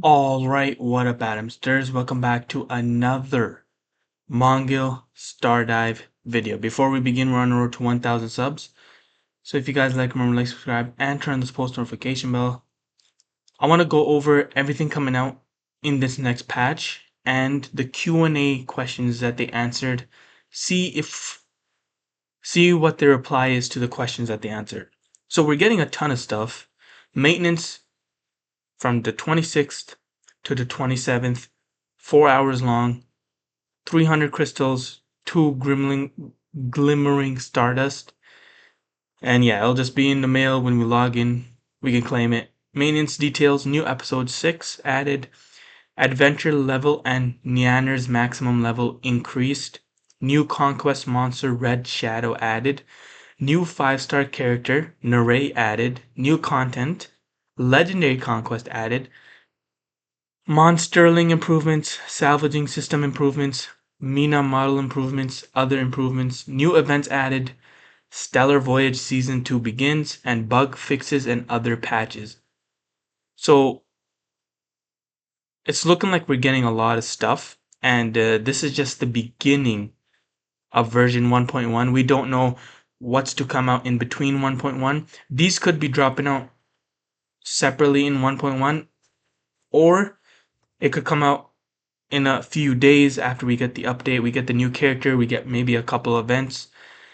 Alright, what up, Adamsters? Welcome back to another mongil stardive video. Before we begin, we're on the road to 1,000 subs. So if you guys like, remember to like, subscribe, and turn on this post notification bell. I want to go over everything coming out in this next patch and the Q&A questions that they answered. See what their reply is to the questions that they answered. So we're getting a ton of stuff. Maintenance from the 26th to the 27th, 4 hours long, 300 crystals, 2 glimmering stardust. And yeah, it'll just be in the mail when we log in. We can claim it. Maintenance details, new episode 6 added. Adventure level and Nyanner's maximum level increased. New conquest monster Red Shadow added. New 5-star character Narray added. New content. Legendary conquest added. Sterling improvements, salvaging system improvements, Mina model improvements, other improvements, new events added, Stellar Voyage Season 2 begins, and bug fixes and other patches. So it's looking like we're getting a lot of stuff, and this is just the beginning of version 1.1. We don't know what's to come out in between 1.1. These could be dropping out separately in 1.1, or it could come out in a few days after we get the update. We get the new character, we get maybe a couple events,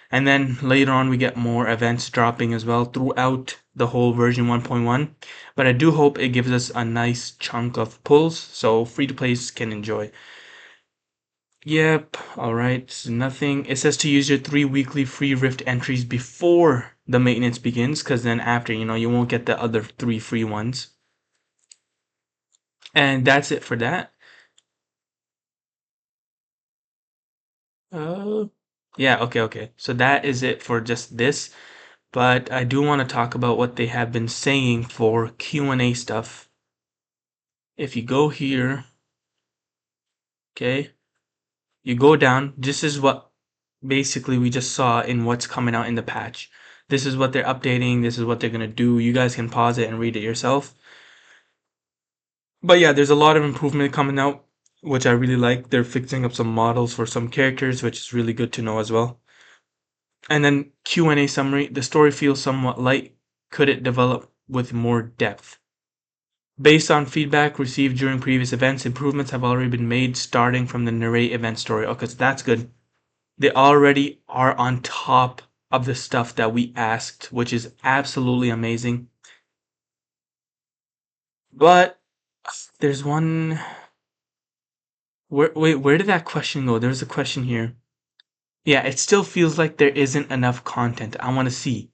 and then later on we get more events dropping as well throughout the whole version 1.1. But I do hope it gives us a nice chunk of pulls so free-to-plays can enjoy. Yep, alright, so nothing. It says to use your 3 weekly free Rift entries before the maintenance begins, because then after, you won't get the other 3 free ones. And that's it for that. Yeah, okay. So that is it for just this. But I do want to talk about what they have been saying for Q&A stuff. If you go here, okay, you go down, this is what basically we just saw in what's coming out in the patch. This is what they're updating, this is what they're going to do. You guys can pause it and read it yourself. But yeah, there's a lot of improvement coming out, which I really like. They're fixing up some models for some characters, which is really good to know as well. And then Q&A summary, the story feels somewhat light. Could it develop with more depth? Based on feedback received during previous events, improvements have already been made starting from the narrate event story. Okay, so that's good. They already are on top of the stuff that we asked, which is absolutely amazing. But there's one... where did that question go? There's a question here. Yeah, it still feels like there isn't enough content. I want to see.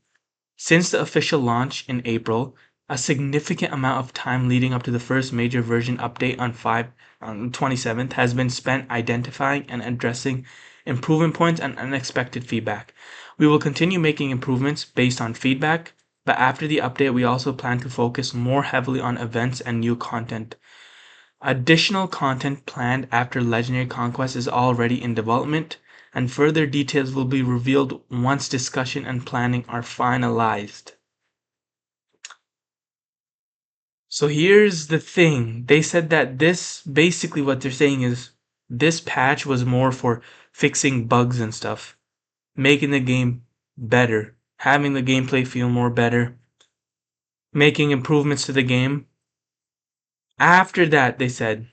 Since the official launch in April, a significant amount of time leading up to the first major version update on 27th has been spent identifying and addressing improvement points and unexpected feedback. We will continue making improvements based on feedback, but after the update we also plan to focus more heavily on events and new content. Additional content planned after Legendary Conquest is already in development, and further details will be revealed once discussion and planning are finalized. So here's the thing. They said that this, basically what they're saying is, this patch was more for fixing bugs and stuff, making the game better, having the gameplay feel more better, making improvements to the game. After that, they said,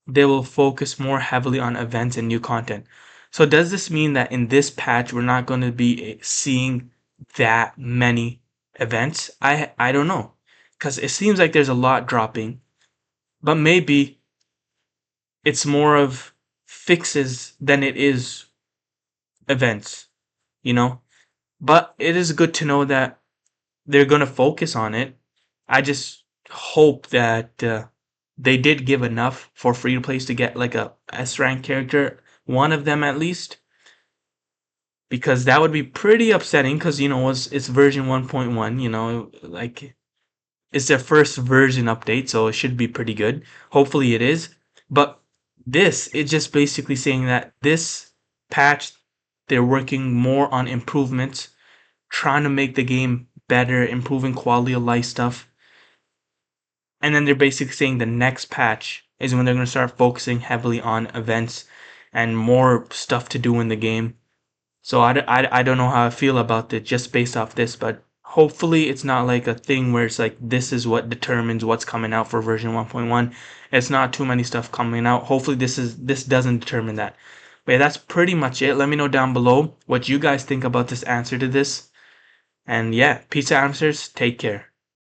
they will focus more heavily on events and new content. So does this mean that in this patch we're not going to be seeing that many events? I don't know, because it seems like there's a lot dropping, but maybe it's more of fixes than it is events, you know? But it is good to know that they're going to focus on it. I just hope that they did give enough for free to plays to get like a S rank character, one of them at least, because that would be pretty upsetting. Because it's version 1.1, like it's their first version update, so it should be pretty good. Hopefully it is. But this is just basically saying that this patch, they're working more on improvements, trying to make the game better, improving quality of life stuff. And then they're basically saying the next patch is when they're going to start focusing heavily on events and more stuff to do in the game. So I don't know how I feel about it just based off this, but hopefully it's not like a thing where it's like this is what determines what's coming out for version 1.1. It's not too many stuff coming out. Hopefully this doesn't determine that. But yeah, that's pretty much it. Let me know down below what you guys think about this answer to this. And yeah, pizza answers, take care.